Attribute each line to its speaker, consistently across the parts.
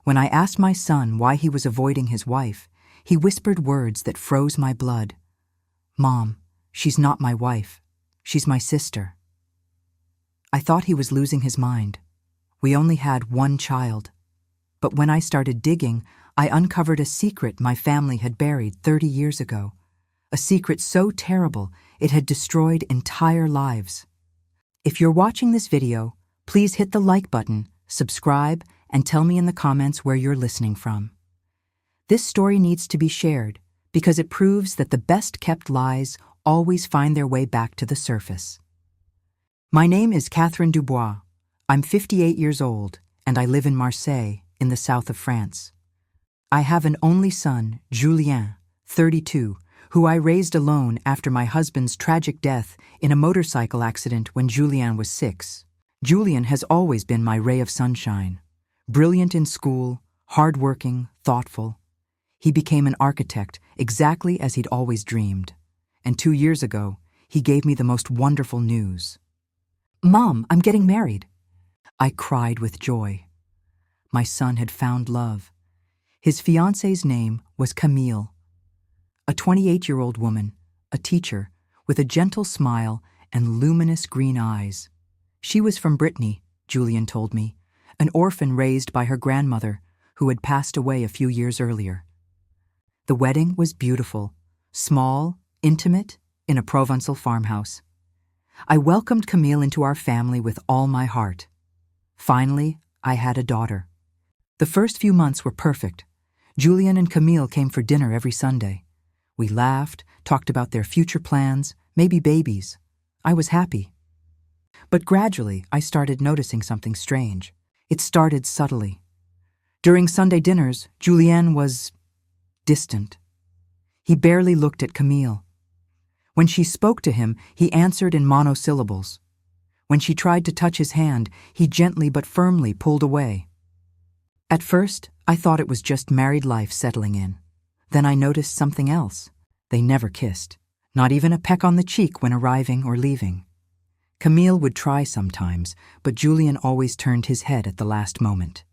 Speaker 1: When I asked my son why he was avoiding his wife, he whispered words that froze my blood. "Mom, she's not my wife. She's my sister." I thought he was losing his mind. We only had one child. But when I started digging, I uncovered a secret my family had buried 30 years ago. A secret so terrible it had destroyed entire lives. If you're watching this video, please hit the like button, subscribe, and tell me in the comments where you're listening from. This story needs to be shared because it proves that the best-kept lies always find their way back to the surface. My name is Catherine Dubois. I'm 58 years old, and I live in Marseille, in the south of France. I have an only son, Julien, 32, who I raised alone after my husband's tragic death in a motorcycle accident when Julien was 6. Julien has always been my ray of sunshine. Brilliant in school, hardworking, thoughtful. He became an architect exactly as he'd always dreamed. And 2 years ago, he gave me the most wonderful news. "Mom, I'm getting married." I cried with joy. My son had found love. His fiancée's name was Camille. A 28-year-old woman, a teacher, with a gentle smile and luminous green eyes. She was from Brittany, Julien told me, an orphan raised by her grandmother, who had passed away a few years earlier. The wedding was beautiful, small, intimate, in a Provençal farmhouse. I welcomed Camille into our family with all my heart. Finally, I had a daughter. The first few months were perfect. Julien and Camille came for dinner every Sunday. We laughed, talked about their future plans, maybe babies. I was happy. But gradually, I started noticing something strange. It started subtly. During Sunday dinners, Julien was distant. He barely looked at Camille. When she spoke to him, he answered in monosyllables. When she tried to touch his hand, he gently but firmly pulled away. At first, I thought it was just married life settling in. Then I noticed something else. They never kissed, not even a peck on the cheek when arriving or leaving. Camille would try sometimes, but Julien always turned his head at the last moment.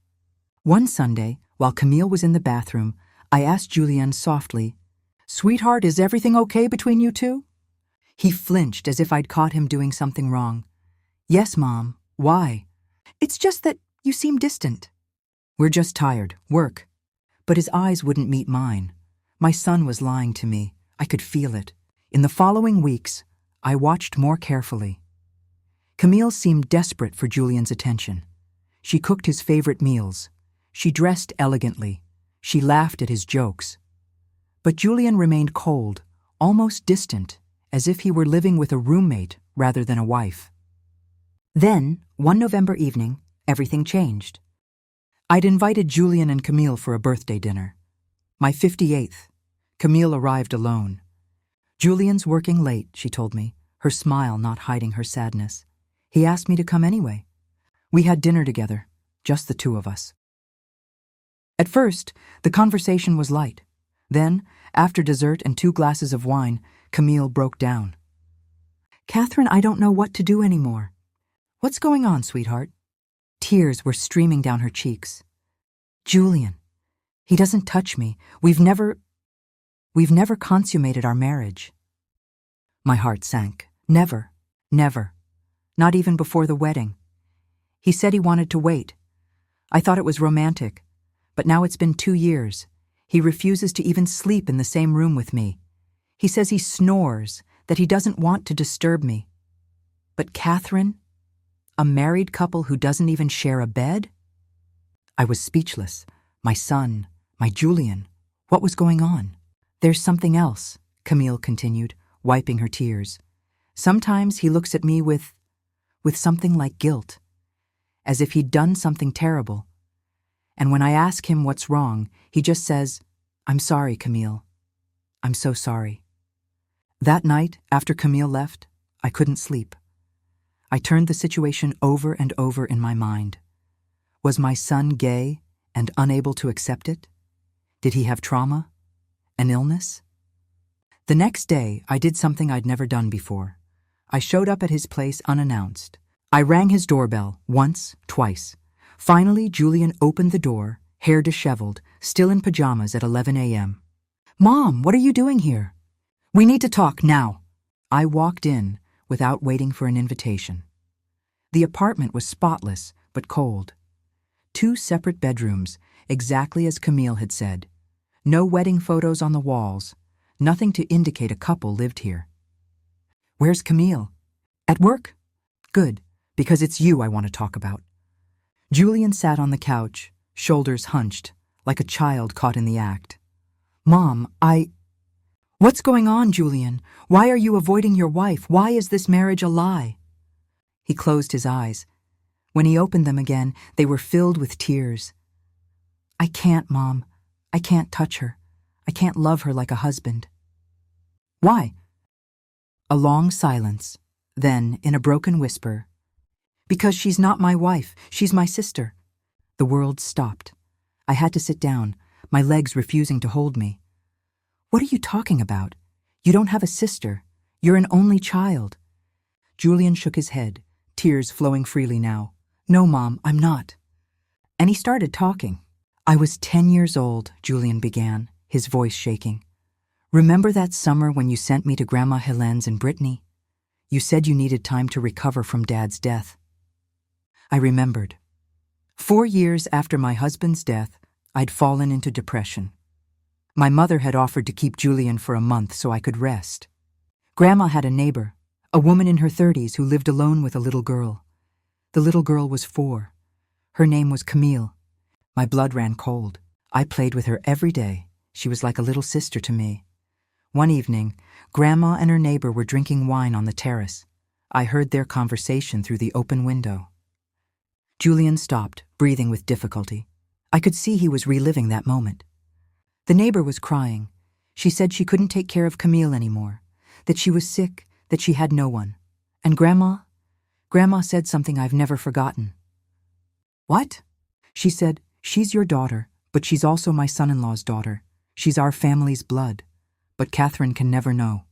Speaker 1: One Sunday, while Camille was in the bathroom, I asked Julien softly, "Sweetheart, is everything okay between you two?" He flinched as if I'd caught him doing something wrong. "Yes, Mom. Why?" "It's just that you seem distant." "We're just tired. Work." But his eyes wouldn't meet mine. My son was lying to me. I could feel it. In the following weeks, I watched more carefully. Camille seemed desperate for Julien's attention. She cooked his favorite meals. She dressed elegantly. She laughed at his jokes. But Julien remained cold, almost distant, as if he were living with a roommate rather than a wife. Then, one November evening, everything changed. I'd invited Julien and Camille for a birthday dinner. My 58th. Camille arrived alone. "Julien's working late," she told me, her smile not hiding her sadness. "He asked me to come anyway." We had dinner together, just the two of us. At first, the conversation was light. Then, after dessert and 2 glasses of wine, Camille broke down. "Catherine, I don't know what to do anymore." "What's going on, sweetheart?" Tears were streaming down her cheeks. "Julien, he doesn't touch me. We've never consummated our marriage." My heart sank. Never. Not even before the wedding. He said he wanted to wait. I thought it was romantic. But now it's been 2 years. He refuses to even sleep in the same room with me. He says he snores, that he doesn't want to disturb me. But Catherine, a married couple who doesn't even share a bed? I was speechless. My son, my Julien, what was going on? "There's something else," Camille continued, wiping her tears. "Sometimes he looks at me with something like guilt, as if he'd done something terrible. And when I ask him what's wrong, he just says, 'I'm sorry, Camille. I'm so sorry.'" That night, after Camille left, I couldn't sleep. I turned the situation over and over in my mind. Was my son gay and unable to accept it? Did he have trauma? An illness? The next day, I did something I'd never done before. I showed up at his place unannounced. I rang his doorbell once, twice. Finally, Julien opened the door, hair disheveled, still in pajamas at 11 a.m. "Mom, what are you doing here? We need to talk now." I walked in without waiting for an invitation. The apartment was spotless but cold. 2 separate bedrooms, exactly as Camille had said. No wedding photos on the walls, nothing to indicate a couple lived here. "Where's Camille?" "At work." "Good, because it's you I want to talk about." Julian sat on the couch, shoulders hunched, like a child caught in the act. "Mom, What's going on, Julian? Why are you avoiding your wife? Why is this marriage a lie?" He closed his eyes. When he opened them again, they were filled with tears. "I can't, Mom. I can't touch her. I can't love her like a husband." "Why?" A long silence. Then, in a broken whisper, "Because she's not my wife. She's my sister." The world stopped. I had to sit down, my legs refusing to hold me. "What are you talking about? You don't have a sister. You're an only child." Julian shook his head, tears flowing freely now. "No, Mom, I'm not." And he started talking. "I was 10 years old," Julian began, his voice shaking. "Remember that summer when you sent me to Grandma Helene's in Brittany? You said you needed time to recover from Dad's death." I remembered. 4 years after my husband's death, I'd fallen into depression. My mother had offered to keep Julian for a month so I could rest. Grandma had a neighbor, a woman in her 30s who lived alone with a little girl. The little girl was 4. Her name was Camille. My blood ran cold. I played with her every day. She was like a little sister to me. One evening, Grandma and her neighbor were drinking wine on the terrace. I heard their conversation through the open window. Julian stopped, breathing with difficulty. I could see he was reliving that moment. The neighbor was crying. She said she couldn't take care of Camille anymore, that she was sick, that she had no one. And Grandma said something I've never forgotten. "What?" She said, "She's your daughter, but she's also my son-in-law's daughter. She's our family's blood. But Catherine can never know."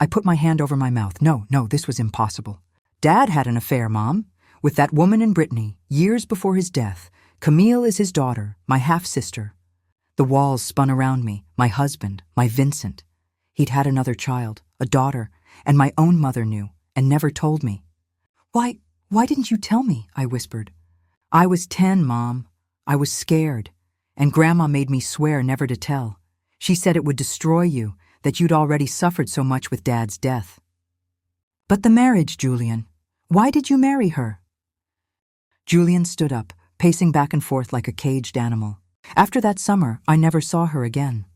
Speaker 1: I put my hand over my mouth. No, this was impossible. "Dad had an affair, Mom, with that woman in Brittany, years before his death. Camille is his daughter, my half-sister." The walls spun around me, my husband, my Vincent. He'd had another child, a daughter, and my own mother knew, and never told me. Why didn't you tell me?" I whispered. "I was 10, Mom. I was scared, and Grandma made me swear never to tell. She said it would destroy you, that you'd already suffered so much with Dad's death." "But the marriage, Julian. Why did you marry her?" Julian stood up, pacing back and forth like a caged animal. "After that summer, I never saw her again.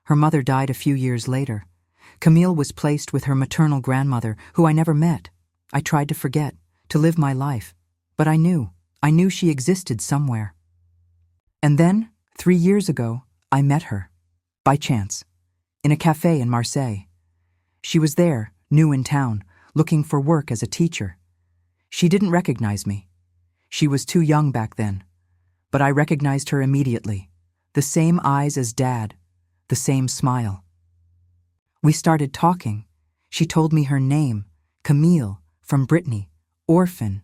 Speaker 1: Her mother died a few years later. Camille was placed with her maternal grandmother, who I never met. I tried to forget, to live my life, but I knew she existed somewhere. And then, 3 years ago, I met her, by chance, in a cafe in Marseille. She was there, new in town, looking for work as a teacher. She didn't recognize me. She was too young back then. But I recognized her immediately. The same eyes as Dad, the same smile. We started talking. She told me her name, Camille, from Brittany, orphan.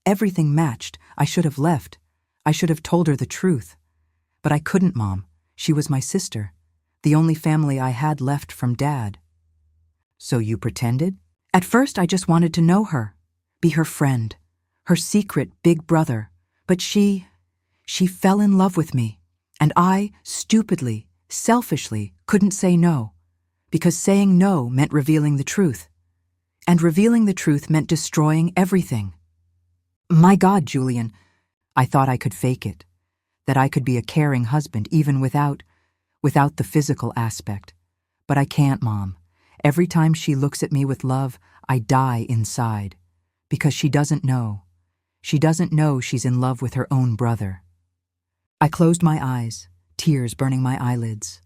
Speaker 1: Everything matched. I should have left. I should have told her the truth. But I couldn't, Mom. She was my sister, the only family I had left from Dad. So you pretended? At first I just wanted to know her, be her friend, her secret big brother. But she fell in love with me, and I, stupidly, selfishly, couldn't say no, because saying no meant revealing the truth. And revealing the truth meant destroying everything. My God, Julian, I thought I could fake it, that I could be a caring husband even without the physical aspect. But I can't, Mom. Every time she looks at me with love, I die inside, because she doesn't know. She doesn't know she's in love with her own brother. I closed my eyes, tears burning my eyelids.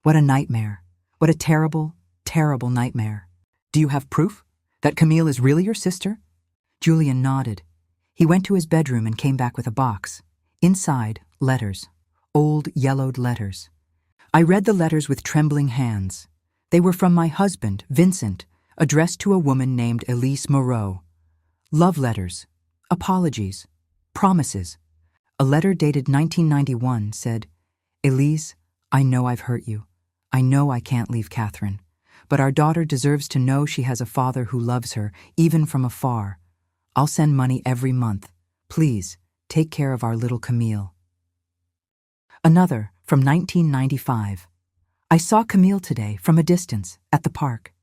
Speaker 1: What a nightmare. What a terrible, terrible nightmare. Do you have proof that Camille is really your sister? Julian nodded. He went to his bedroom and came back with a box. Inside, letters. Old, yellowed letters. I read the letters with trembling hands. They were from my husband, Vincent, addressed to a woman named Elise Moreau. Love letters. Apologies. Promises. A letter dated 1991 said, "Elise, I know I've hurt you. I know I can't leave Catherine. But our daughter deserves to know she has a father who loves her, even from afar. I'll send money every month. Please, take care of our little Camille." Another, from 1995. "I saw Camille today, from a distance, at the park.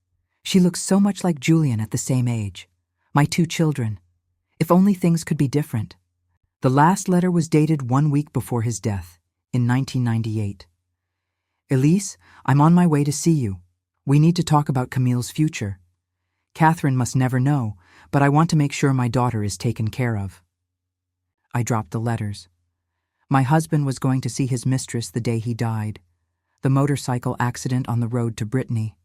Speaker 1: She looks so much like Julian at the same age. My 2 children. If only things could be different." The last letter was dated 1 week before his death, in 1998. "Elise, I'm on my way to see you. We need to talk about Camille's future. Catherine must never know, but I want to make sure my daughter is taken care of." I dropped the letters. My husband was going to see his mistress the day he died, the motorcycle accident on the road to Brittany.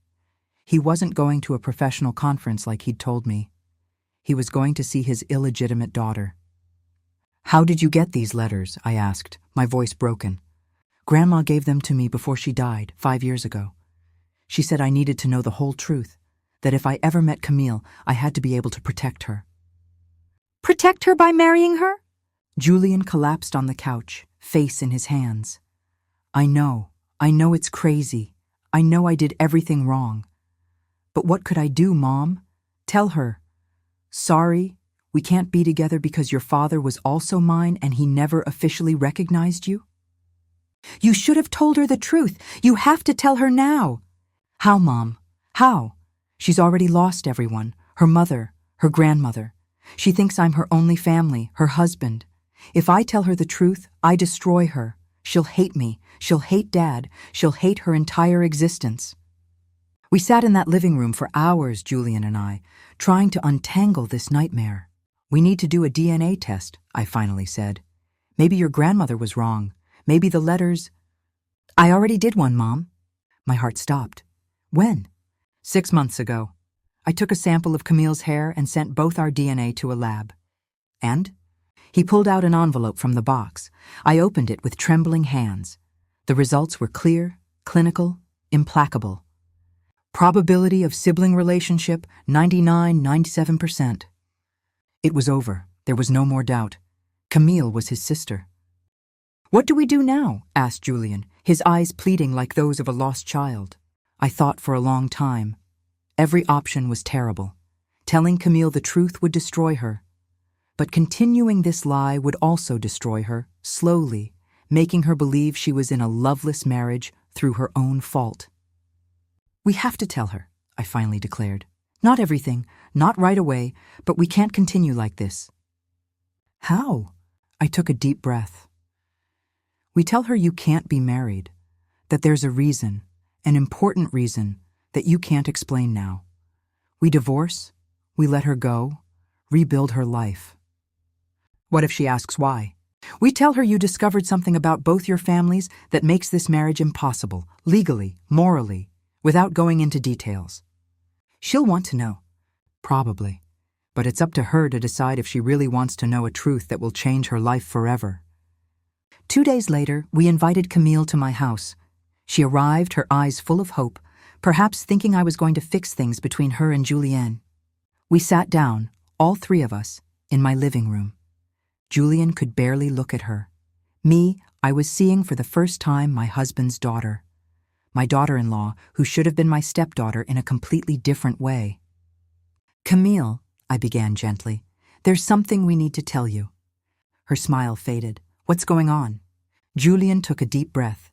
Speaker 1: He wasn't going to a professional conference like he'd told me. He was going to see his illegitimate daughter. "How did you get these letters?" I asked, my voice broken. "Grandma gave them to me before she died, 5 years ago. She said I needed to know the whole truth, that if I ever met Camille, I had to be able to protect her."
Speaker 2: Protect her by marrying her?
Speaker 1: Julian collapsed on the couch, face in his hands. I know it's crazy. I know I did everything wrong. But what could I do, Mom? Tell her, sorry, we can't be together because your father was also mine and he never officially recognized you?
Speaker 2: You should have told her the truth. You have to tell her now.
Speaker 1: How, Mom? How? She's already lost everyone, her mother, her grandmother. She thinks I'm her only family, her husband. If I tell her the truth, I destroy her. She'll hate me. She'll hate Dad. She'll hate her entire existence. We sat in that living room for hours, Julian and I, trying to untangle this nightmare. We need to do a DNA test, I finally said. Maybe your grandmother was wrong. Maybe the letters... I already did one, Mom. My heart stopped. When? 6 months ago. I took a sample of Camille's hair and sent both our DNA to a lab. And? He pulled out an envelope from the box. I opened it with trembling hands. The results were clear, clinical, implacable. Probability of sibling relationship, 99-97%. It was over. There was no more doubt. Camille was his sister. What do we do now? Asked Julian, his eyes pleading like those of a lost child. I thought for a long time. Every option was terrible. Telling Camille the truth would destroy her. But continuing this lie would also destroy her, slowly, making her believe she was in a loveless marriage through her own fault. We have to tell her, I finally declared. Not everything, not right away, but we can't continue like this. How? I took a deep breath. We tell her you can't be married, that there's a reason, an important reason, that you can't explain now. We divorce, we let her go, rebuild her life. What if she asks why? We tell her you discovered something about both your families that makes this marriage impossible, legally, morally, without going into details. She'll want to know. Probably. But it's up to her to decide if she really wants to know a truth that will change her life forever. 2 days later, we invited Camille to my house. She arrived, her eyes full of hope, perhaps thinking I was going to fix things between her and Julienne. We sat down, all 3 of us, in my living room. Julian could barely look at her. Me, I was seeing for the first time my husband's daughter. My daughter-in-law, who should have been my stepdaughter in a completely different way. Camille, I began gently, there's something we need to tell you. Her smile faded. What's going on? Julian took a deep breath.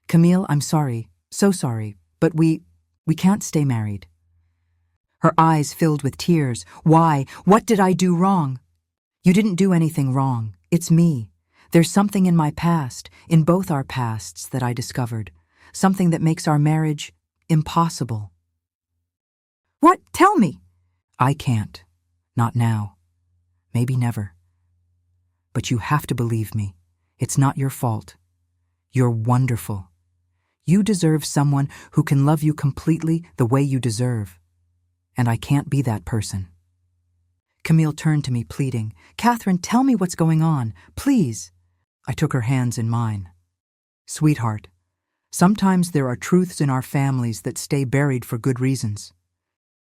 Speaker 1: Camille, I'm sorry, so sorry, but we can't stay married. Her eyes filled with tears. Why? What did I do wrong? You didn't do anything wrong. It's me. There's something in my past, in both our pasts, that I discovered. Something that makes our marriage impossible. What? Tell me. I can't. Not now. Maybe never. But you have to believe me. It's not your fault. You're wonderful. You deserve someone who can love you completely the way you deserve. And I can't be that person. Camille turned to me pleading, Catherine, tell me what's going on, please. I took her hands in mine. Sweetheart, sometimes there are truths in our families that stay buried for good reasons.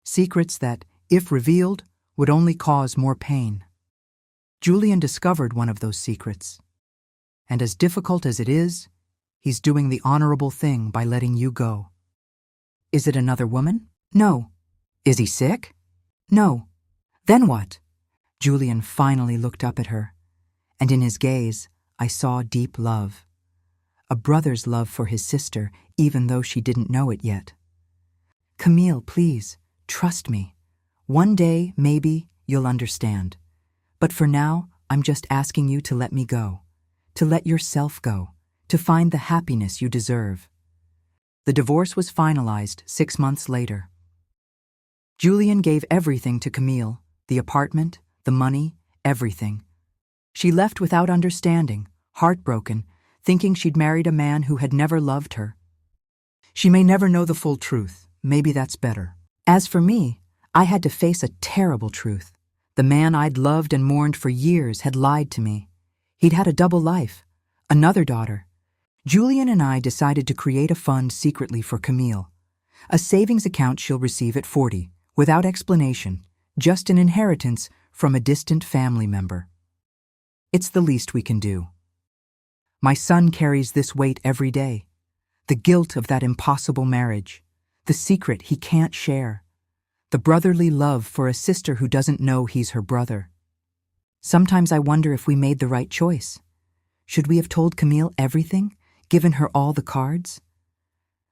Speaker 1: Secrets that, if revealed, would only cause more pain. Julian discovered one of those secrets. And as difficult as it is, he's doing the honorable thing by letting you go. Is it another woman?
Speaker 2: No.
Speaker 1: Is he sick?
Speaker 2: No.
Speaker 1: Then what? Julian finally looked up at her, and in his gaze, I saw deep love. A brother's love for his sister, even though she didn't know it yet. Camille, please, trust me. One day, maybe, you'll understand. But for now, I'm just asking you to let me go, to let yourself go, to find the happiness you deserve. The divorce was finalized 6 months later. Julian gave everything to Camille, the apartment, the money, everything. She left without understanding, heartbroken, thinking she'd married a man who had never loved her. She may never know the full truth. Maybe that's better. As for me, I had to face a terrible truth. The man I'd loved and mourned for years had lied to me. He'd had a double life, another daughter. Julian and I decided to create a fund secretly for Camille. A savings account she'll receive at 40, without explanation, just an inheritance from a distant family member. It's the least we can do. My son carries this weight every day. The guilt of that impossible marriage. The secret he can't share. The brotherly love for a sister who doesn't know he's her brother. Sometimes I wonder if we made the right choice. Should we have told Camille everything, given her all the cards?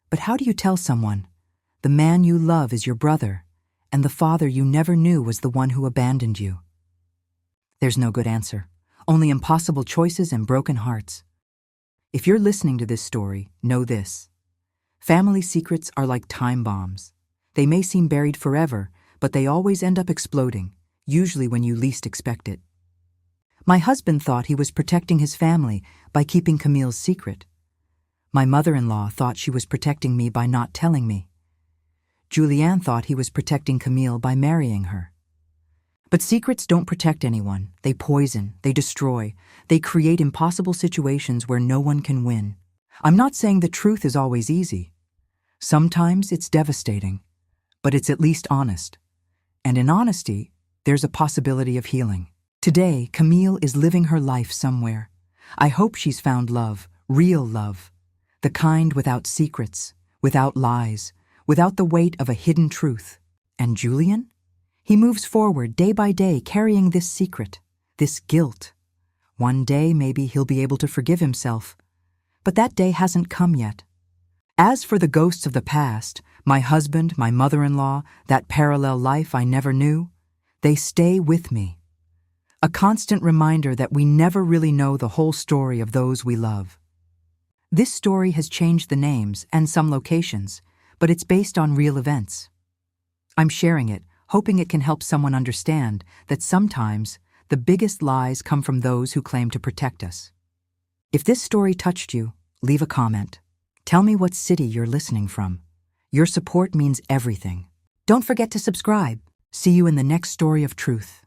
Speaker 1: But how do you tell someone, the man you love is your brother, and the father you never knew was the one who abandoned you? There's no good answer, only impossible choices and broken hearts. If you're listening to this story, know this. Family secrets are like time bombs. They may seem buried forever, but they always end up exploding, usually when you least expect it. My husband thought he was protecting his family by keeping Camille's secret. My mother-in-law thought she was protecting me by not telling me. Julian thought he was protecting Camille by marrying her. But secrets don't protect anyone. They poison, they destroy, they create impossible situations where no one can win. I'm not saying the truth is always easy. Sometimes it's devastating, but it's at least honest. And in honesty, there's a possibility of healing. Today, Camille is living her life somewhere. I hope she's found love, real love. The kind without secrets, without lies, without the weight of a hidden truth. And Julian? He moves forward day by day carrying this secret, this guilt. One day maybe he'll be able to forgive himself. But that day hasn't come yet. As for the ghosts of the past, my husband, my mother-in-law, that parallel life I never knew, they stay with me. A constant reminder that we never really know the whole story of those we love. This story has changed the names and some locations, but it's based on real events. I'm sharing it, hoping it can help someone understand that sometimes the biggest lies come from those who claim to protect us. If this story touched you, leave a comment. Tell me what city you're listening from. Your support means everything. Don't forget to subscribe. See you in the next story of truth.